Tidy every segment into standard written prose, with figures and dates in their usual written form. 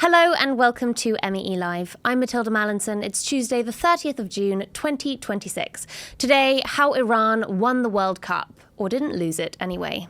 Hello and welcome to MEE Live. I'm Mathilda Mallinson. It's Tuesday, the 30th of June, 2026. Today, how Iran won the World Cup, or didn't lose it anyway.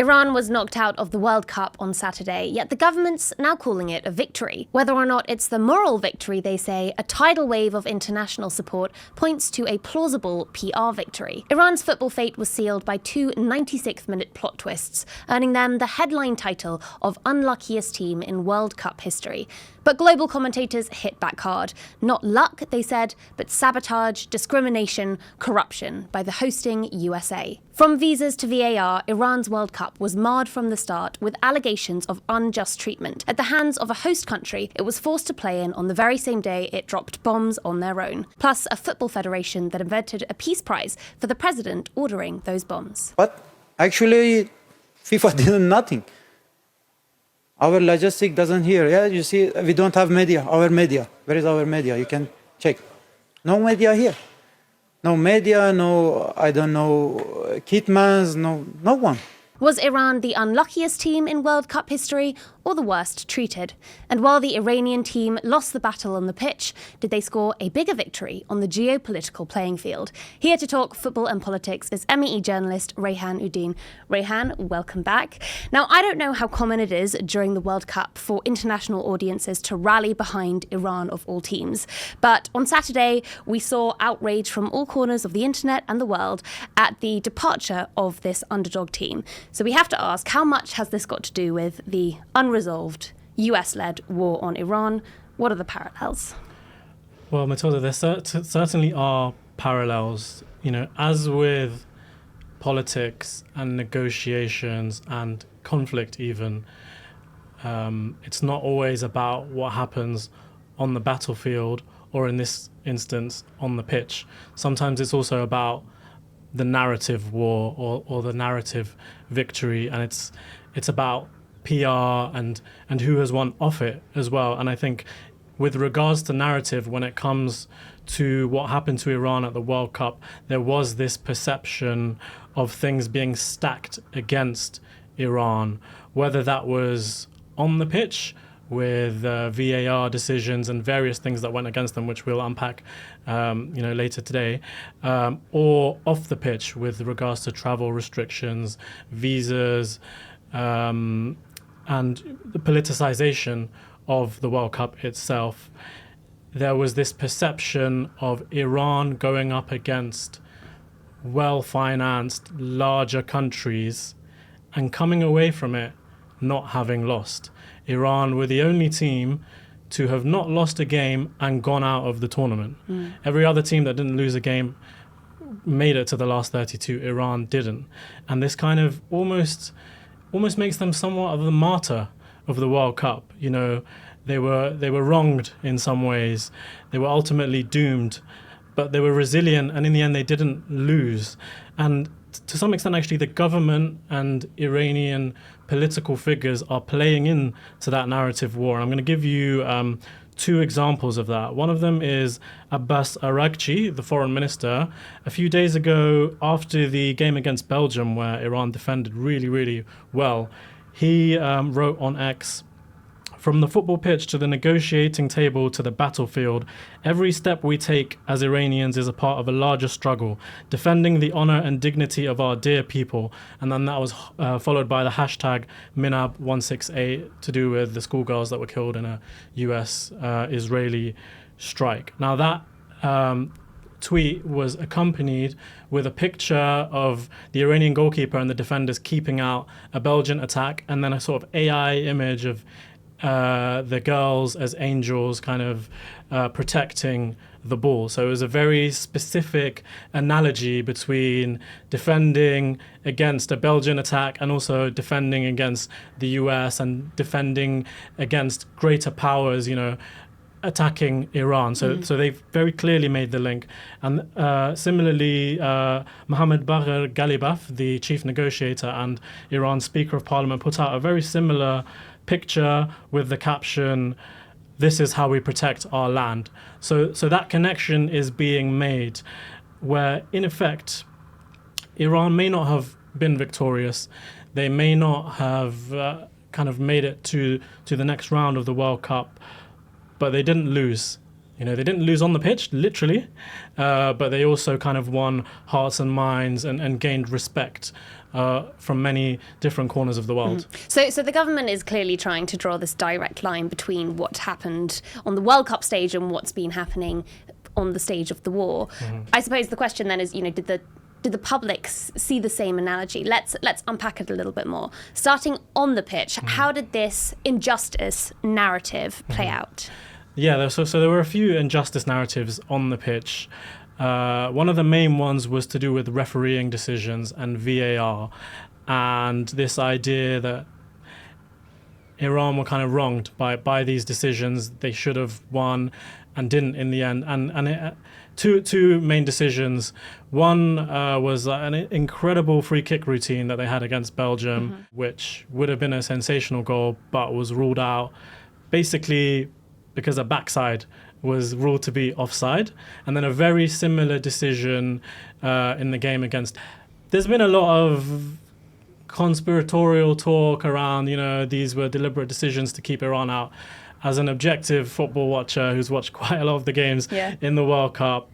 Iran was knocked out of the World Cup on Saturday, yet the government's now calling it a victory. Whether or not it's the moral victory, they say, a tidal wave of international support points to a plausible PR victory. Iran's football fate was sealed by two 96th-minute plot twists, earning them the headline title of Unluckiest team in World Cup history. But global commentators hit back hard. Not luck, they said, but sabotage, discrimination, corruption by the hosting USA. From visas to VAR, Iran's World Cup was marred from the start with allegations of unjust treatment. At the hands of a host country, it was forced to play in on the very same day it dropped bombs on their own. Plus, a football federation that invented a peace prize for the president ordering those bombs. But actually, FIFA did nothing. Our logistic doesn't hear. Yeah, you see, we don't have media. Our media. Where is our media? You can check. No media here. No media, no, I don't know, kitmans, no one. Was Iran the unluckiest team in World Cup history or the worst treated? And while the Iranian team lost the battle on the pitch, did they score a bigger victory on the geopolitical playing field? Here to talk football and politics is MEE journalist Rayhan Uddin. Rayhan, welcome back. Now, I don't know how common it is during the World Cup for international audiences to rally behind Iran of all teams. But on Saturday, we saw outrage from all corners of the internet and the world at the departure of this underdog team. So we have to ask, how much has this got to do with the unresolved US-led war on Iran? What are the parallels? Well, Matilda, there certainly are parallels. You know, as with politics and negotiations and conflict even, it's not always about what happens on the battlefield or in this instance on the pitch. Sometimes it's also about the narrative war or the narrative victory, and it's about PR and who has won off it as well. And I think with regards to narrative, when it comes to what happened to Iran at the World Cup, there was this perception of things being stacked against Iran, whether that was on the pitch with VAR decisions and various things that went against them, which we'll unpack later today, or off the pitch with regards to travel restrictions, visas, and the politicization of the World Cup itself. There was this perception of Iran going up against well-financed, larger countries and coming away from it not having lost. Iran were the only team to have not lost a game and gone out of the tournament. Every other team that didn't lose a game made it to the last 32. Iran didn't. And this kind of almost makes them somewhat of the martyr of the World Cup. You know, they were wronged in some ways. They were ultimately doomed, but they were resilient, and in the end they didn't lose. And to some extent, actually, the government and Iranian political figures are playing into that narrative war. And I'm going to give you two examples of that. One of them is Abbas Araghchi, the foreign minister. A few days ago, after the game against Belgium, where Iran defended really, really well, he wrote on X, "From the football pitch to the negotiating table to the battlefield, every step we take as Iranians is a part of a larger struggle, defending the honor and dignity of our dear people." And then that was followed by the hashtag Minab168 to do with the schoolgirls that were killed in a US-Israeli strike. Now that tweet was accompanied with a picture of the Iranian goalkeeper and the defenders keeping out a Belgian attack, and then a sort of AI image of the girls as angels kind of protecting the ball. So it was a very specific analogy between defending against a Belgian attack and also defending against the US and defending against greater powers, you know, attacking Iran. So they very clearly made the link. And similarly, Mohammad Bagher Ghalibaf, the chief negotiator and Iran's Speaker of Parliament, put out a very similar picture with the caption, "This is how we protect our land." So that connection is being made where, in effect, Iran may not have been victorious. They may not have kind of made it to the next round of the World Cup, but they didn't lose. They didn't lose on the pitch, literally, but they also kind of won hearts and minds and gained respect from many different corners of the world. So the government is clearly trying to draw this direct line between what happened on the World Cup stage and what's been happening on the stage of the war. I suppose the question then is, did the public see the same analogy? Let's unpack it a little bit more. Starting on the pitch, how did this injustice narrative play out? Yeah, so there were a few injustice narratives on the pitch. One of the main ones was to do with refereeing decisions and VAR, and this idea that Iran were kind of wronged by these decisions. They should have won and didn't in the end. And two main decisions. One was an incredible free kick routine that they had against Belgium, which would have been a sensational goal, but was ruled out basically because a backside was ruled to be offside. And then a very similar decision in the game against... There's been a lot of conspiratorial talk around, these were deliberate decisions to keep Iran out. As an objective football watcher who's watched quite a lot of the games in the World Cup,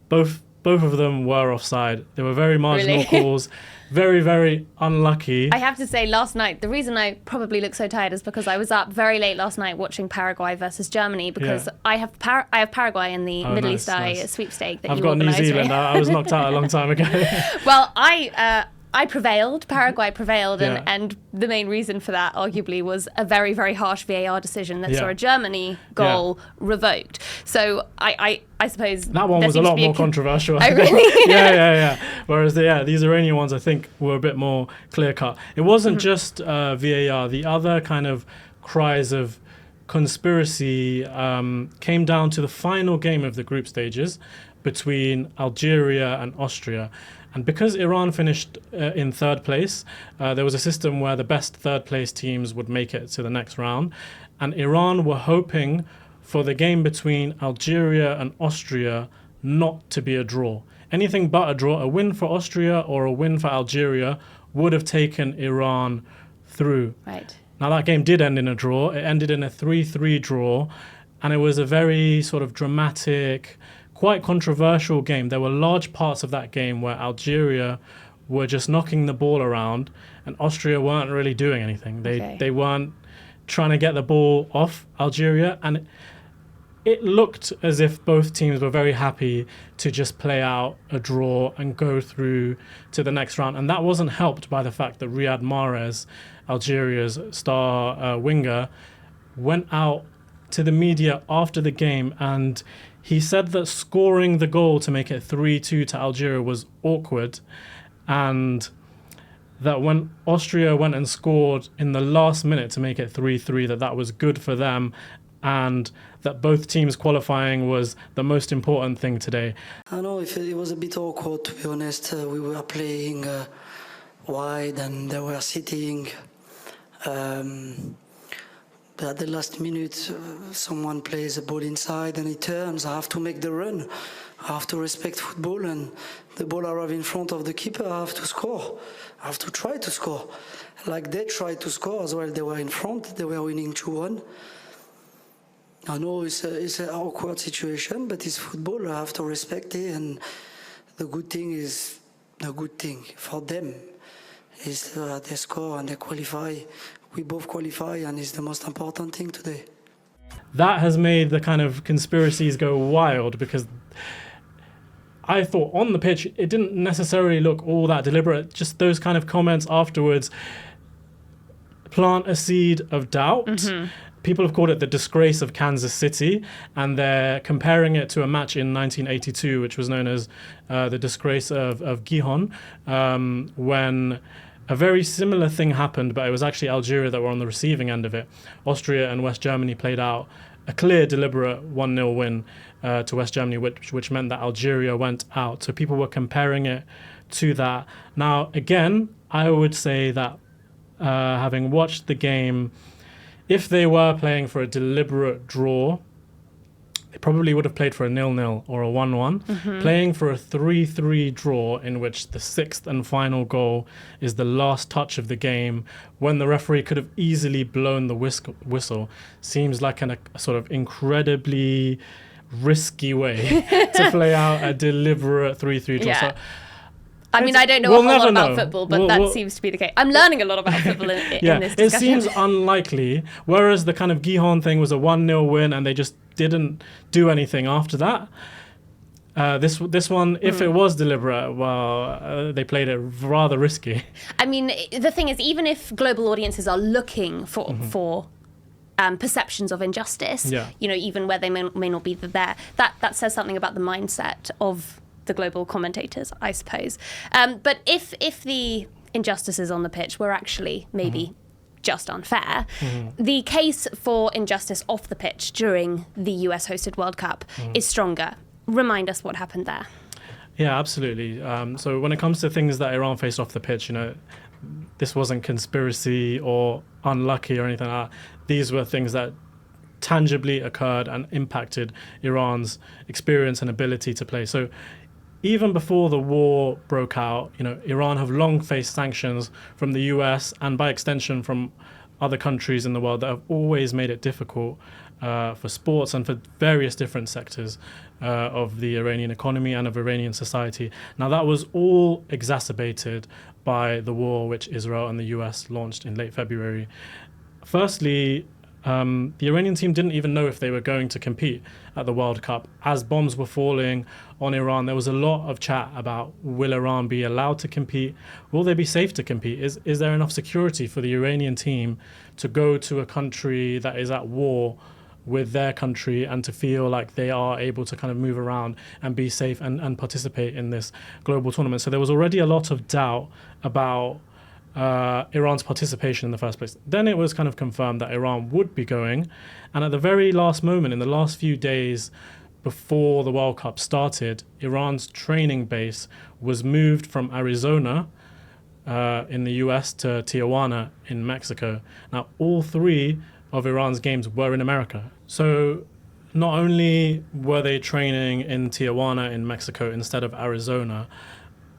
both of them were offside. They were very marginal calls, very, very unlucky. I have to say, last night, the reason I probably look so tired is because I was up very late last night watching Paraguay versus Germany, because I have Paraguay in the Middle East Eye sweepstake that I've you got New organised. Zealand. I was knocked out a long time ago. Well, I prevailed. Paraguay prevailed, and the main reason for that, arguably, was a very, very harsh VAR decision that saw a Germany goal revoked. So I suppose that one was a lot more controversial. Oh, really? yeah. Whereas these Iranian ones, I think, were a bit more clear cut. It wasn't just VAR. The other kind of cries of conspiracy came down to the final game of the group stages between Algeria and Austria. And because Iran finished in third place, there was a system where the best third place teams would make it to the next round. And Iran were hoping for the game between Algeria and Austria not to be a draw. Anything but a draw, a win for Austria or a win for Algeria would have taken Iran through. Right. Now that game did end in a draw. It ended in a 3-3 draw. And it was a very sort of dramatic, quite controversial game. There were large parts of that game where Algeria were just knocking the ball around and Austria weren't really doing anything. They weren't trying to get the ball off Algeria, and it looked as if both teams were very happy to just play out a draw and go through to the next round. And that wasn't helped by the fact that Riyad Mahrez, Algeria's star winger, went out to the media after the game and he said that scoring the goal to make it 3-2 to Algeria was awkward, and that when Austria went and scored in the last minute to make it 3-3, that was good for them, and that both teams qualifying was the most important thing today. I know it was a bit awkward, to be honest. We were playing wide and they were sitting. But at the last minute, someone plays a ball inside and it turns. I have to make the run. I have to respect football, and the ball arrives in front of the keeper. I have to score. I have to try to score. Like they tried to score as well. They were in front. They were winning 2-1. I know it's an awkward situation, but it's football. I have to respect it. And the good thing is, the good thing for them is they score and they qualify. We both qualify, and it's the most important thing today. That has made the kind of conspiracies go wild, because I thought on the pitch it didn't necessarily look all that deliberate. Just those kind of comments afterwards plant a seed of doubt. Mm-hmm. People have called it the disgrace of Kansas City, and they're comparing it to a match in 1982, which was known as the disgrace of Gihon, when a very similar thing happened, but it was actually Algeria that were on the receiving end of it. Austria and West Germany played out a clear, deliberate 1-0 win to West Germany, which meant that Algeria went out. So people were comparing it to that. Now, again, I would say that having watched the game, if they were playing for a deliberate draw, they probably would have played for a 0-0 or a 1-1. Playing for a 3-3 draw in which the sixth and final goal is the last touch of the game, when the referee could have easily blown the whistle, seems like a sort of incredibly risky way to play out a deliberate 3-3 draw. Yeah. So, I mean, I don't know we'll a whole lot never about know. football, but that seems to be the case. I'm learning a lot about football in this it discussion. seems unlikely. Whereas the kind of Gihon thing was a 1-0 win and they just didn't do anything after that. This one, if it was deliberate, well, they played it rather risky. I mean, the thing is, even if global audiences are looking for perceptions of injustice, you know, even where they may not be there, that says something about the mindset of the global commentators, I suppose. But if the injustices on the pitch were actually maybe just unfair, the case for injustice off the pitch during the US-hosted World Cup is stronger. Remind us what happened there. Yeah, absolutely. So when it comes to things that Iran faced off the pitch, you know, this wasn't conspiracy or unlucky or anything like that. These were things that tangibly occurred and impacted Iran's experience and ability to play. So even before the war broke out, you know, Iran have long faced sanctions from the US and by extension from other countries in the world that have always made it difficult for sports and for various different sectors of the Iranian economy and of Iranian society. Now, that was all exacerbated by the war which Israel and the US launched in late February. Firstly, the Iranian team didn't even know if they were going to compete at the World Cup. As bombs were falling on Iran, there was a lot of chat about, will Iran be allowed to compete? Will they be safe to compete? Is there enough security for the Iranian team to go to a country that is at war with their country and to feel like they are able to kind of move around and be safe and participate in this global tournament? So there was already a lot of doubt about Iran's participation in the first place. Then it was kind of confirmed that Iran would be going, and at the very last moment, in the last few days before the World Cup started, Iran's training base was moved from Arizona in the US to Tijuana in Mexico. Now, all three of Iran's games were in America. So not only were they training in Tijuana in Mexico instead of Arizona,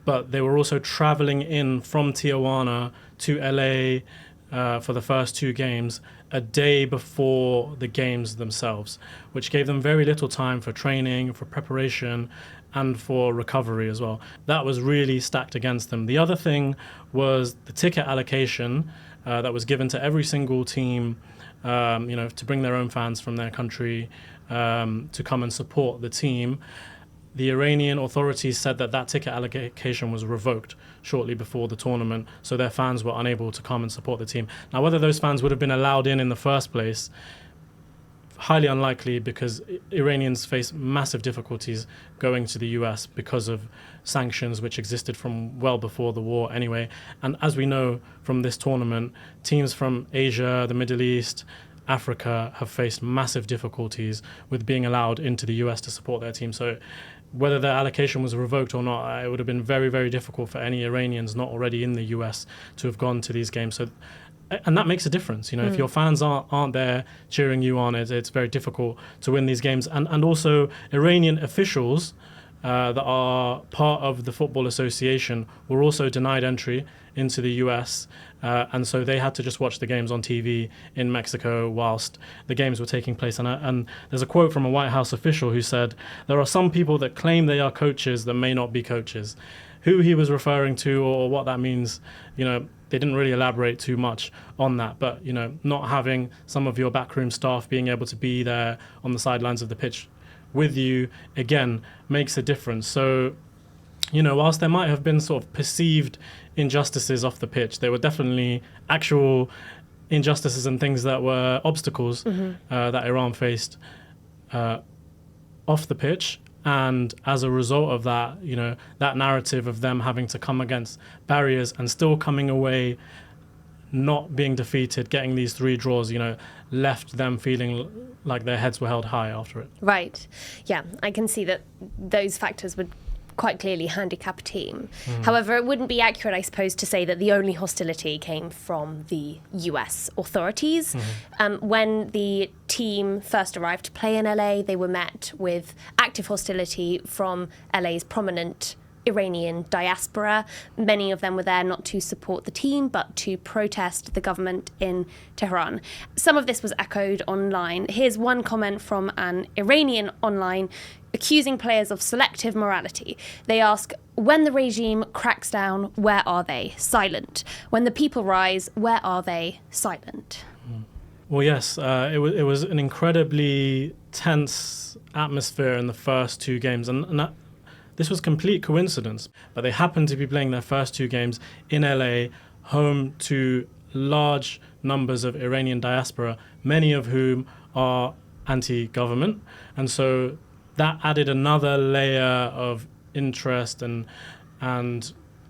but they were also traveling in from Tijuana to LA for the first two games a day before the games themselves, which gave them very little time for training, for preparation, and for recovery as well. That was really stacked against them. The other thing was the ticket allocation that was given to every single team, you know, to bring their own fans from their country to come and support the team. The Iranian authorities said that ticket allocation was revoked shortly before the tournament, so their fans were unable to come and support the team. Now, whether those fans would have been allowed in the first place, highly unlikely, because Iranians face massive difficulties going to the US because of sanctions which existed from well before the war anyway. And as we know from this tournament, teams from Asia, the Middle East, Africa have faced massive difficulties with being allowed into the US to support their team. So whether their allocation was revoked or not, it would have been very, very difficult for any Iranians not already in the US to have gone to these games. So, and that makes a difference. You know, if your fans aren't there cheering you on, it's very difficult to win these games. And also Iranian officials that are part of the Football Association were also denied entry into the US. And so they had to just watch the games on TV in Mexico whilst the games were taking place. And there's a quote from a White House official who said, "There are some people that claim they are coaches that may not be coaches." Who he was referring to or what that means, you know, they didn't really elaborate too much on that. But, you know, not having some of your backroom staff being able to be there on the sidelines of the pitch with you, again, makes a difference. So, you know, whilst there might have been sort of perceived injustices off the pitch, there were definitely actual injustices and things that were obstacles that Iran faced off the pitch. And as a result of that, you know, that narrative of them having to come against barriers and still coming away not being defeated, getting these 3 draws, left them feeling like their heads were held high after it. Right. Yeah, I can see that those factors would quite clearly handicap a team. However, it wouldn't be accurate, I suppose, to say that the only hostility came from the US authorities. When the team first arrived to play in LA, they were met with active hostility from LA's prominent Iranian diaspora. Many of them were there not to support the team, but to protest the government in Tehran. Some of this was echoed online. Here's one comment from an Iranian online accusing players of selective morality. They ask, when the regime cracks down, where are they? Silent. When the people rise, where are they? Silent. Well, yes, it was an incredibly tense atmosphere in the first 2 games, and that, this was complete coincidence, but they happened to be playing their first 2 games in LA, home to large numbers of Iranian diaspora, many of whom are anti-government. And so that added another layer of interest and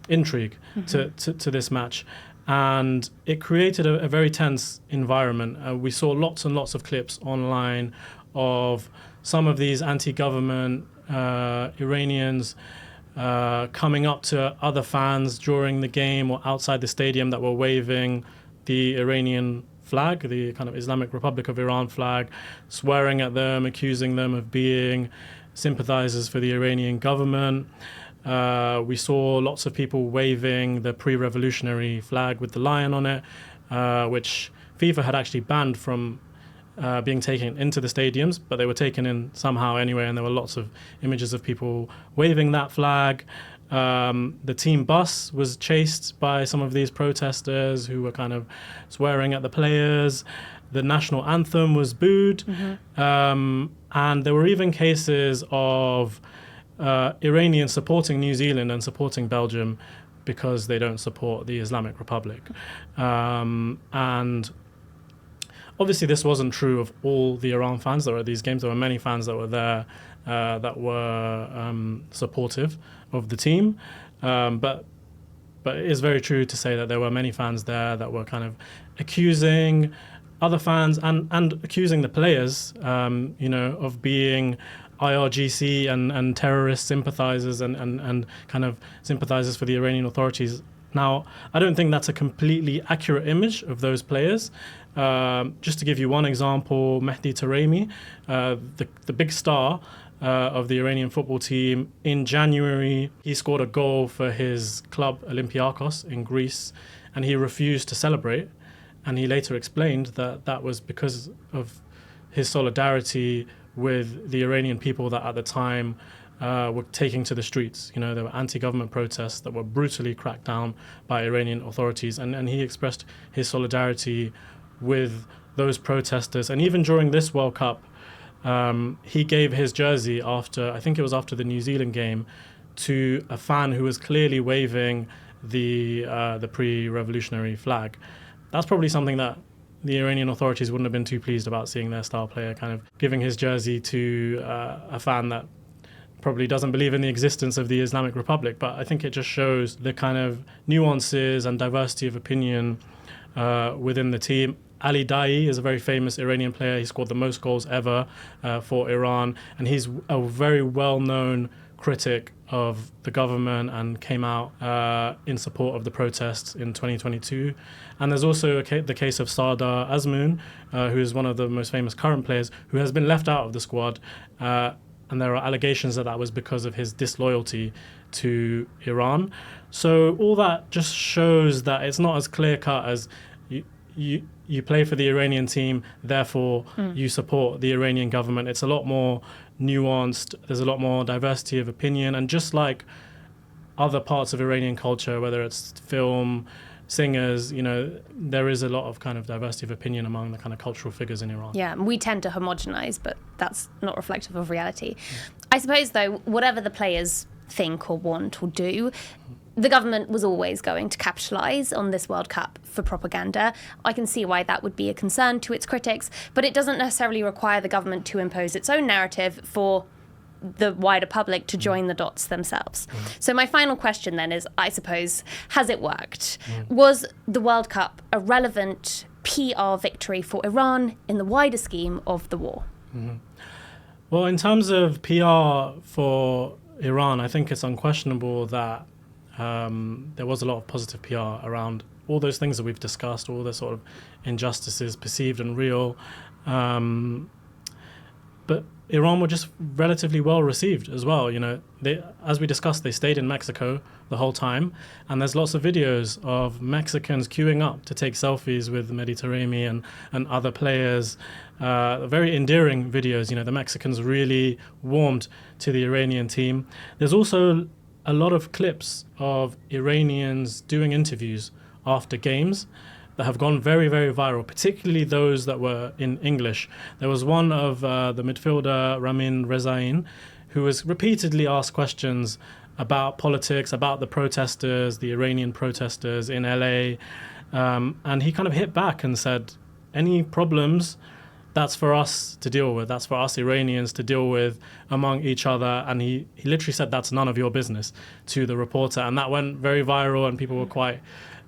intrigue to this match. And it created a very tense environment. We saw lots and lots of clips online of some of these anti-government Iranians coming up to other fans during the game or outside the stadium that were waving the Iranian flag, the kind of Islamic Republic of Iran flag, swearing at them, accusing them of being sympathizers for the Iranian government. We saw lots of people waving the pre-revolutionary flag with the lion on it, which FIFA had actually banned from being taken into the stadiums, but they were taken in somehow anyway, and there were lots of images of people waving that flag. The team bus was chased by some of these protesters who were kind of swearing at the players. The national anthem was booed. And there were even cases of Iranians supporting New Zealand and supporting Belgium because they don't support the Islamic Republic. And obviously, this wasn't true of all the Iran fans that were at these games. There were many fans that were there that were supportive of the team. But it is very true to say that there were many fans there that were kind of accusing other fans and accusing the players, of being IRGC and terrorist sympathizers and kind of sympathizers for the Iranian authorities. Now, I don't think that's a completely accurate image of those players. Just to give you one example, Mehdi Taremi, the big star of the Iranian football team, in January, he scored a goal for his club Olympiakos in Greece, and he refused to celebrate. And he later explained that that was because of his solidarity with the Iranian people that at the time were taking to the streets. There were anti-government protests that were brutally cracked down by Iranian authorities. And he expressed his solidarity with those protesters. And even during this World Cup, he gave his jersey I think it was after the New Zealand game, to a fan who was clearly waving the pre-revolutionary flag. That's probably something that the Iranian authorities wouldn't have been too pleased about, seeing their star player kind of giving his jersey to a fan that probably doesn't believe in the existence of the Islamic Republic. But I think it just shows the kind of nuances and diversity of opinion within the team. Ali Daei is a very famous Iranian player. He scored the most goals ever for Iran, and he's a very well-known critic of the government and came out in support of the protests in 2022. And there's also the case of Sardar Azmoun, who is one of the most famous current players, who has been left out of the squad. And there are allegations that was because of his disloyalty to Iran. So all that just shows that it's not as clear-cut as you play for the Iranian team, therefore you support the Iranian government. It's a lot more nuanced. There's a lot more diversity of opinion. And just like other parts of Iranian culture, whether it's film, singers, there is a lot of kind of diversity of opinion among the kind of cultural figures in Iran. Yeah, we tend to homogenize, but that's not reflective of reality. I suppose, though, whatever the players think or want or do, the government was always going to capitalise on this World Cup for propaganda. I can see why that would be a concern to its critics, but it doesn't necessarily require the government to impose its own narrative for the wider public to join the dots themselves. So my final question then is, I suppose, has it worked? Was the World Cup a relevant PR victory for Iran in the wider scheme of the war? Well, in terms of PR for Iran, I think it's unquestionable that there was a lot of positive PR around all those things that we've discussed, all the sort of injustices, perceived and real. But Iran were just relatively well received as well. You know, they, as we discussed, they stayed in Mexico the whole time, and there's lots of videos of Mexicans queuing up to take selfies with Mediterranean and other players. Very endearing videos. You know, the Mexicans really warmed to the Iranian team. There's also a lot of clips of Iranians doing interviews after games that have gone very, very viral, particularly those that were in English. There was one of the midfielder Rayhan, who was repeatedly asked questions about politics, about the protesters, the Iranian protesters in LA, and he kind of hit back and said, any problems, that's for us to deal with. That's for us Iranians to deal with among each other. And he literally said, that's none of your business to the reporter. And that went very viral, and people were quite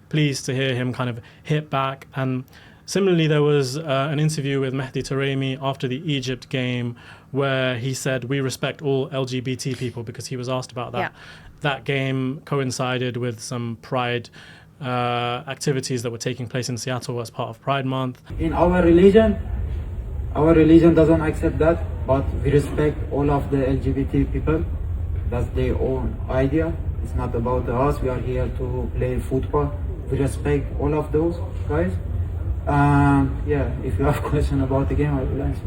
pleased to hear him kind of hit back. And similarly, there was an interview with Mehdi Taremi after the Egypt game where he said, we respect all LGBT people, because he was asked about that. Yeah. That game coincided with some pride activities that were taking place in Seattle as part of Pride Month. In our religion doesn't accept that, but we respect all of the LGBT people. That's their own idea. It's not about us. We are here to play football. We respect all of those guys. Yeah, if you have a question about the game, I will answer.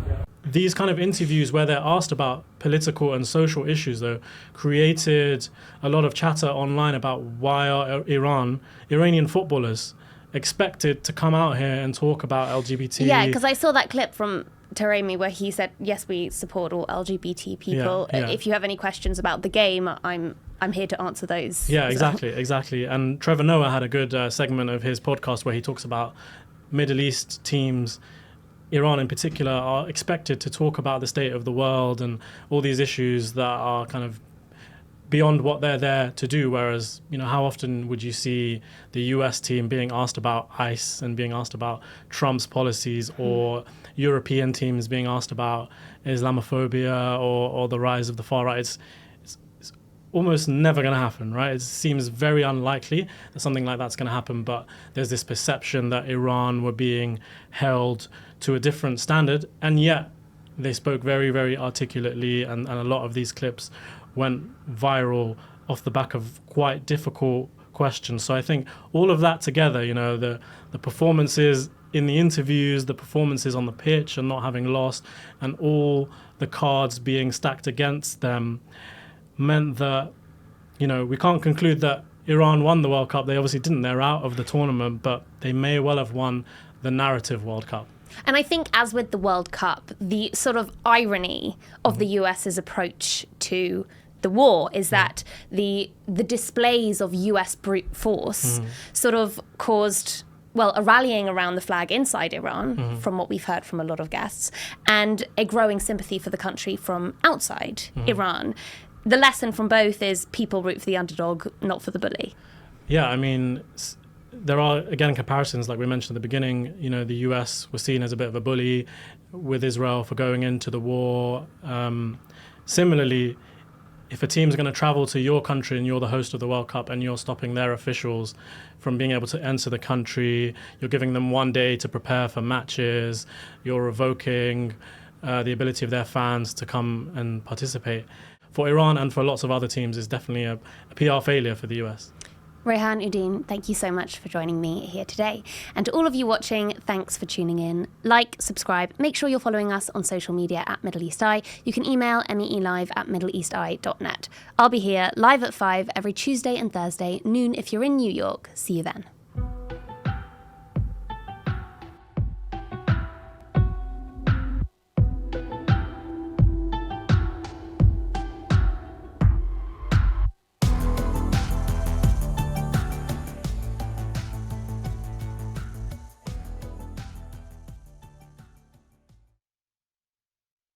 These kind of interviews where they're asked about political and social issues, though, created a lot of chatter online about why are Iranian footballers expected to come out here and talk about LGBT. Yeah, because I saw that clip from Taremi where he said, yes, we support all LGBT people. Yeah. If you have any questions about the game, I'm here to answer those. Yeah, exactly. And Trevor Noah had a good segment of his podcast where he talks about Middle East teams. Iran in particular are expected to talk about the state of the world and all these issues that are kind of beyond what they're there to do. Whereas, you know, how often would you see the US team being asked about ICE and being asked about Trump's policies, or European teams being asked about Islamophobia or the rise of the far right? It's almost never going to happen, right? It seems very unlikely that something like that's going to happen, but there's this perception that Iran were being held to a different standard, and yet they spoke very, very articulately, and a lot of these clips went viral off the back of quite difficult questions. So I think all of that together, you know, the performances in the interviews, the performances on the pitch and not having lost, and all the cards being stacked against them, meant that, you know, we can't conclude that Iran won the World Cup. They obviously didn't. They're out of the tournament, but they may well have won the narrative World Cup. And I think, as with the World Cup, the sort of irony of the US's approach to the war is that the displays of US brute force sort of caused, well, a rallying around the flag inside Iran, from what we've heard from a lot of guests, and a growing sympathy for the country from outside Iran. The lesson from both is people root for the underdog, not for the bully. Yeah, I mean, there are, again, comparisons, like we mentioned at the beginning. You know, the US was seen as a bit of a bully with Israel for going into the war. Similarly, if a team's going to travel to your country and you're the host of the World Cup and you're stopping their officials from being able to enter the country, you're giving them 1 day to prepare for matches, you're revoking the ability of their fans to come and participate. For Iran and for lots of other teams, is definitely a PR failure for the US. Rayhan Uddin, thank you so much for joining me here today. And to all of you watching, thanks for tuning in. Like, subscribe, make sure you're following us on social media at Middle East Eye. You can email meelive@middleeasteye.net. I'll be here live at 5 every Tuesday and Thursday, noon if you're in New York. See you then.